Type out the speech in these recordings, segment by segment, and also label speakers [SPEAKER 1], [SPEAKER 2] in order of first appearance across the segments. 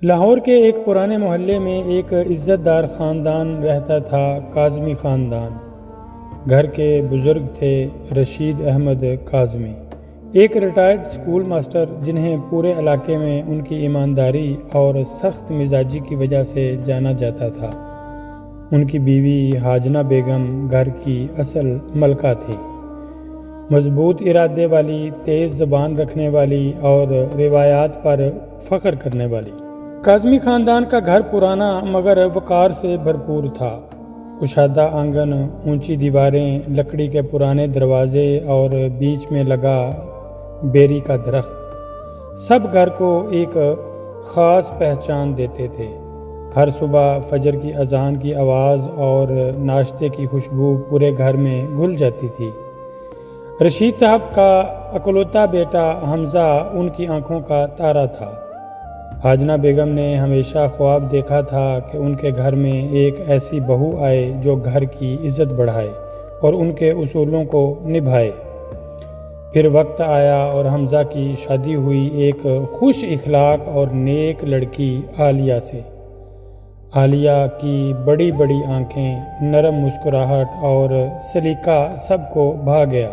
[SPEAKER 1] لاہور کے ایک پرانے محلے میں ایک عزت دار خاندان رہتا تھا، کاظمی خاندان۔ گھر کے بزرگ تھے رشید احمد کاظمی، ایک ریٹائرڈ اسکول ماسٹر جنہیں پورے علاقے میں ان کی ایمانداری اور سخت مزاجی کی وجہ سے جانا جاتا تھا۔ ان کی بیوی حاجنہ بیگم گھر کی اصل ملکہ تھی، مضبوط ارادے والی، تیز زبان رکھنے والی اور روایات پر فخر کرنے والی۔ کاظمی خاندان کا گھر پرانا مگر وقار سے بھرپور تھا۔ کشادہ آنگن، اونچی دیواریں، لکڑی کے پرانے دروازے اور بیچ میں لگا بیری کا درخت، سب گھر کو ایک خاص پہچان دیتے تھے۔ ہر صبح فجر کی اذان کی آواز اور ناشتے کی خوشبو پورے گھر میں گھل جاتی تھی۔ رشید صاحب کا اکلوتا بیٹا حمزہ ان کی آنکھوں کا تارا تھا۔ حاجنہ بیگم نے ہمیشہ خواب دیکھا تھا کہ ان کے گھر میں ایک ایسی بہو آئے جو گھر کی عزت بڑھائے اور ان کے اصولوں کو نبھائے۔ پھر وقت آیا اور حمزہ کی شادی ہوئی ایک خوش اخلاق اور نیک لڑکی عالیہ سے۔ عالیہ کی بڑی بڑی آنکھیں، نرم مسکراہٹ اور سلیقہ سب کو بھا گیا۔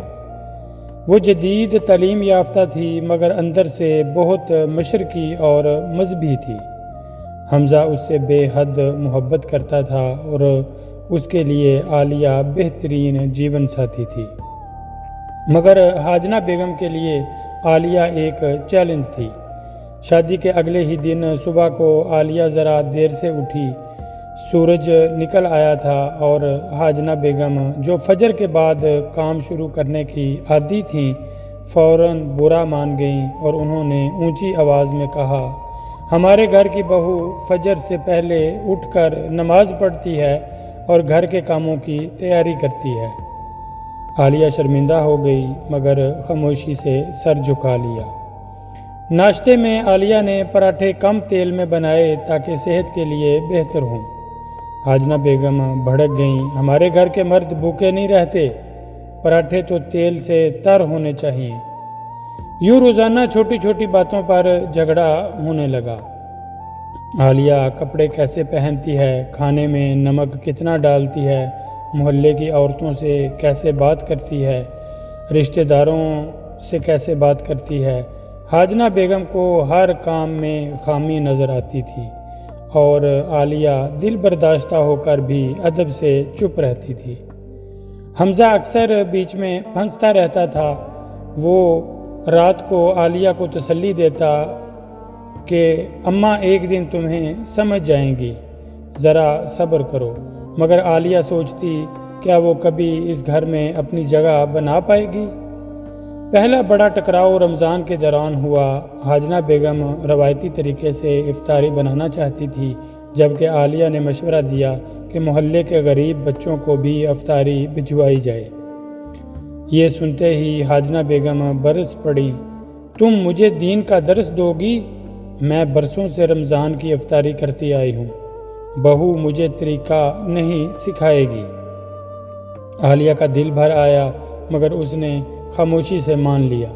[SPEAKER 1] وہ جدید تعلیم یافتہ تھی مگر اندر سے بہت مشرقی اور مذہبی تھی۔ حمزہ اس سے بے حد محبت کرتا تھا اور اس کے لیے عالیہ بہترین جیون ساتھی تھی، مگر حاجنہ بیگم کے لیے عالیہ ایک چیلنج تھی۔ شادی کے اگلے ہی دن صبح کو عالیہ ذرا دیر سے اٹھی۔ سورج نکل آیا تھا اور حاجنہ بیگم، جو فجر کے بعد کام شروع کرنے کی عادی تھیں، فوراً برا مان گئیں اور انہوں نے اونچی آواز میں کہا، ہمارے گھر کی بہو فجر سے پہلے اٹھ کر نماز پڑھتی ہے اور گھر کے کاموں کی تیاری کرتی ہے۔ عالیہ شرمندہ ہو گئی مگر خاموشی سے سر جھکا لیا۔ ناشتے میں عالیہ نے پراٹھے کم تیل میں بنائے تاکہ صحت کے لیے بہتر ہوں۔ حاجنہ بیگم بھڑک گئیں، ہمارے گھر کے مرد بھوکے نہیں رہتے، پراٹھے تو تیل سے تر ہونے چاہیے۔ یوں روزانہ چھوٹی چھوٹی باتوں پر جھگڑا ہونے لگا۔ عالیہ کپڑے کیسے پہنتی ہے، کھانے میں نمک کتنا ڈالتی ہے، محلے کی عورتوں سے کیسے بات کرتی ہے، رشتہ داروں سے کیسے بات کرتی ہے۔ حاجنہ بیگم کو ہر کام میں خامی نظر آتی تھی اور عالیہ دل برداشتہ ہو کر بھی ادب سے چپ رہتی تھی۔ حمزہ اکثر بیچ میں پھنستا رہتا تھا۔ وہ رات کو عالیہ کو تسلی دیتا کہ اماں ایک دن تمہیں سمجھ جائیں گی، ذرا صبر کرو، مگر عالیہ سوچتی کیا وہ کبھی اس گھر میں اپنی جگہ بنا پائے گی۔ پہلا بڑا ٹکراؤ رمضان کے دوران ہوا۔ حاجنہ بیگم روایتی طریقے سے افطاری بنانا چاہتی تھی، جبکہ عالیہ نے مشورہ دیا کہ محلے کے غریب بچوں کو بھی افطاری بھجوائی جائے۔ یہ سنتے ہی حاجنہ بیگم برس پڑی، تم مجھے دین کا درس دو گی؟ میں برسوں سے رمضان کی افطاری کرتی آئی ہوں، بہو مجھے طریقہ نہیں سکھائے گی۔ عالیہ کا دل بھر آیا مگر اس نے خاموشی سے مان لیا۔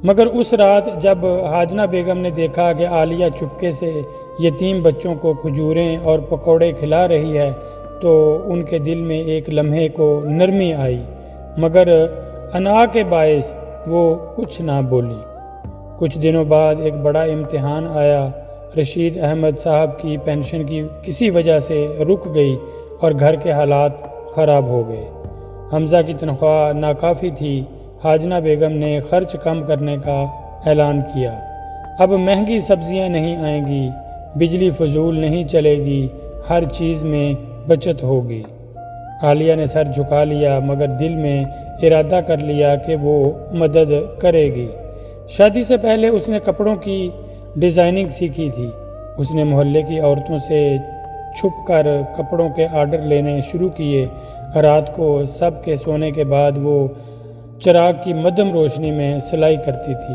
[SPEAKER 1] مگر اس رات جب حاجنہ بیگم نے دیکھا کہ عالیہ چپکے سے یتیم بچوں کو کھجوریں اور پکوڑے کھلا رہی ہے تو ان کے دل میں ایک لمحے کو نرمی آئی، مگر انا کے باعث وہ کچھ نہ بولی۔ کچھ دنوں بعد ایک بڑا امتحان آیا۔ رشید احمد صاحب کی پینشن کی کسی وجہ سے رک گئی اور گھر کے حالات خراب ہو گئے۔ حمزہ کی تنخواہ ناکافی تھی۔ حاجنہ بیگم نے خرچ کم کرنے کا اعلان کیا۔ اب مہنگی سبزیاں نہیں آئیں گی، بجلی فضول نہیں چلے گی، ہر چیز میں بچت ہوگی۔ عالیہ نے سر جھکا لیا مگر دل میں ارادہ کر لیا کہ وہ مدد کرے گی۔ شادی سے پہلے اس نے کپڑوں کی ڈیزائننگ سیکھی تھی۔ اس نے محلے کی عورتوں سے چھپ کر کپڑوں کے آرڈر لینے شروع کیے۔ رات کو سب کے سونے کے بعد وہ چراغ کی مدھم روشنی میں سلائی کرتی تھی۔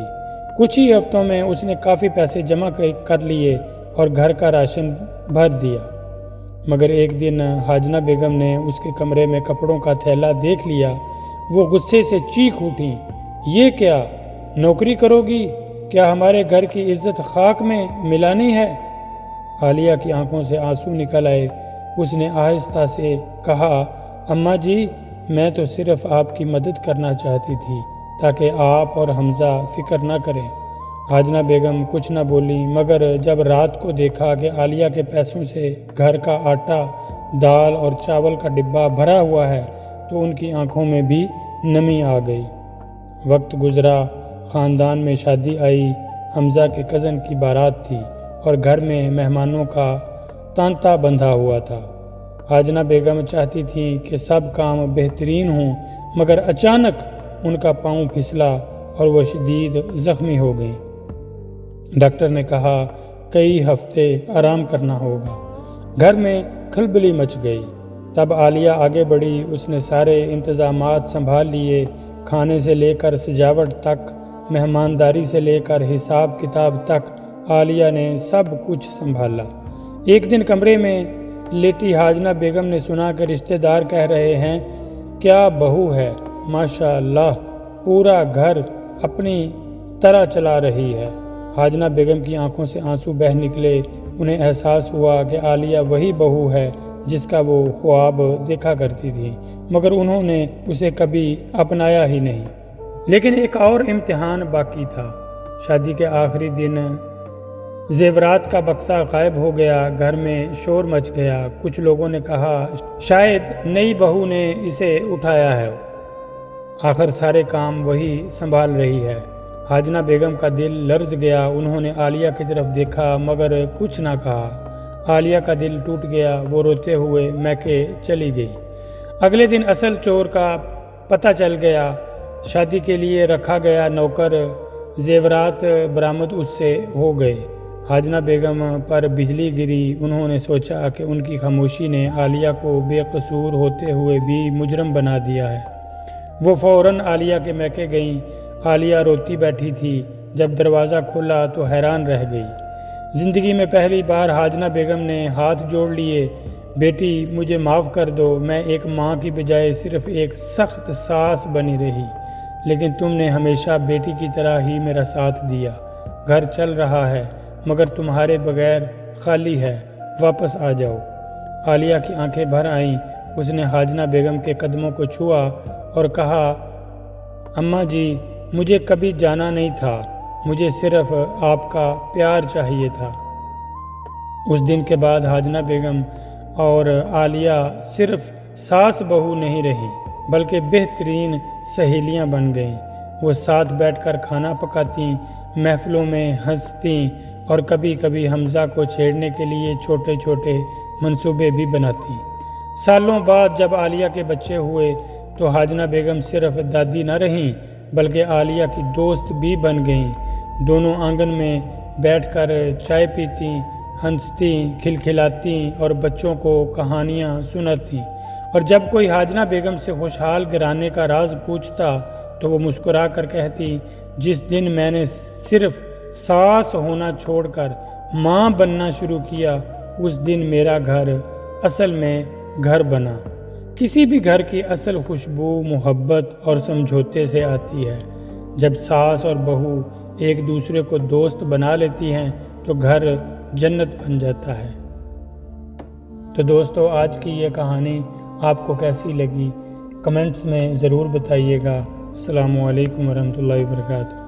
[SPEAKER 1] کچھ ہی ہفتوں میں اس نے کافی پیسے جمع کر لیے اور گھر کا راشن بھر دیا۔ مگر ایک دن حاجنہ بیگم نے اس کے کمرے میں کپڑوں کا تھیلا دیکھ لیا۔ وہ غصے سے چیخ اٹھیں، یہ کیا نوکری کرو گی؟ کیا ہمارے گھر کی عزت خاک میں ملانی ہے؟ عالیہ کی آنکھوں سے آنسو نکل آئے۔ اس نے آہستہ سے کہا، اماں جی، میں تو صرف آپ کی مدد کرنا چاہتی تھی تاکہ آپ اور حمزہ فکر نہ کریں۔ حاجنہ بیگم کچھ نہ بولی، مگر جب رات کو دیکھا کہ عالیہ کے پیسوں سے گھر کا آٹا، دال اور چاول کا ڈبہ بھرا ہوا ہے تو ان کی آنکھوں میں بھی نمی آ گئی۔ وقت گزرا، خاندان میں شادی آئی، حمزہ کے کزن کی بارات تھی اور گھر میں مہمانوں کا تانتا بندھا ہوا تھا۔ حاجنہ بیگم چاہتی تھی کہ سب کام بہترین ہوں، مگر اچانک ان کا پاؤں پھسلا اور وہ شدید زخمی ہو گئیں۔ ڈاکٹر نے کہا کئی ہفتے آرام کرنا ہوگا۔ گھر میں کھلبلی مچ گئی۔ تب عالیہ آگے بڑھی، اس نے سارے انتظامات سنبھال لیے، کھانے سے لے کر سجاوٹ تک، مہمانداری سے لے کر حساب کتاب تک عالیہ نے سب کچھ سنبھالا۔ ایک دن کمرے میں لیٹی حاجنہ بیگم نے سنا کہ رشتہ دار کہہ رہے ہیں، کیا بہو ہے، ماشاء اللہ، پورا گھر اپنی طرح چلا رہی ہے۔ حاجنہ بیگم کی آنکھوں سے آنسو بہہ نکلے۔ انہیں احساس ہوا کہ عالیہ وہی بہو ہے جس کا وہ خواب دیکھا کرتی تھی، مگر انہوں نے اسے کبھی اپنایا ہی نہیں۔ لیکن ایک اور امتحان باقی تھا۔ شادی کے آخری دن زیورات کا بکسہ غائب ہو گیا۔ گھر میں شور مچ گیا۔ کچھ لوگوں نے کہا شاید نئی بہو نے اسے اٹھایا ہے، آخر سارے کام وہی سنبھال رہی ہے۔ حاجنہ بیگم کا دل لرز گیا۔ انہوں نے عالیہ کی طرف دیکھا مگر کچھ نہ کہا۔ عالیہ کا دل ٹوٹ گیا، وہ روتے ہوئے میکے چلی گئی۔ اگلے دن اصل چور کا پتہ چل گیا۔ شادی کے لیے رکھا گیا نوکر زیورات برآمد اس سے ہو گئے۔ حاجنہ بیگم پر بجلی گری۔ انہوں نے سوچا کہ ان کی خاموشی نے عالیہ کو بے قصور ہوتے ہوئے بھی مجرم بنا دیا ہے۔ وہ فوراً عالیہ کے میکے گئیں۔ عالیہ روتی بیٹھی تھی۔ جب دروازہ کھولا تو حیران رہ گئی۔ زندگی میں پہلی بار حاجنہ بیگم نے ہاتھ جوڑ لیے۔ بیٹی، مجھے معاف کر دو، میں ایک ماں کی بجائے صرف ایک سخت ساس بنی رہی، لیکن تم نے ہمیشہ بیٹی کی طرح ہی میرا ساتھ دیا۔ گھر چل رہا ہے مگر تمہارے بغیر خالی ہے، واپس آ جاؤ۔ عالیہ کی آنکھیں بھر آئیں۔ اس نے حاجنہ بیگم کے قدموں کو چھوا اور کہا، اماں جی، مجھے کبھی جانا نہیں تھا، مجھے صرف آپ کا پیار چاہیے تھا۔ اس دن کے بعد حاجنہ بیگم اور عالیہ صرف ساس بہو نہیں رہی بلکہ بہترین سہیلیاں بن گئیں۔ وہ ساتھ بیٹھ کر کھانا پکاتیں، محفلوں میں ہنستیں اور کبھی کبھی حمزہ کو چھیڑنے کے لیے چھوٹے چھوٹے منصوبے بھی بناتیں۔ سالوں بعد جب عالیہ کے بچے ہوئے تو حاجنہ بیگم صرف دادی نہ رہیں بلکہ عالیہ کی دوست بھی بن گئیں۔ دونوں آنگن میں بیٹھ کر چائے پیتیں، ہنستیں، کھلکھلاتیں اور بچوں کو کہانیاں سناتیں، اور جب کوئی حاجنہ بیگم سے خوشحال گھرانے کا راز پوچھتا تو وہ مسکرا کر کہتی، جس دن میں نے صرف ساس ہونا چھوڑ کر ماں بننا شروع کیا، اس دن میرا گھر اصل میں گھر بنا۔ کسی بھی گھر کی اصل خوشبو محبت اور سمجھوتے سے آتی ہے۔ جب ساس اور بہو ایک دوسرے کو دوست بنا لیتی ہیں تو گھر جنت بن جاتا ہے۔ تو دوستو، آج کی یہ کہانی آپ کو کیسی لگی؟ کمنٹس میں ضرور بتائیے گا۔ السلام علیکم ورحمۃ اللہ وبرکاتہ۔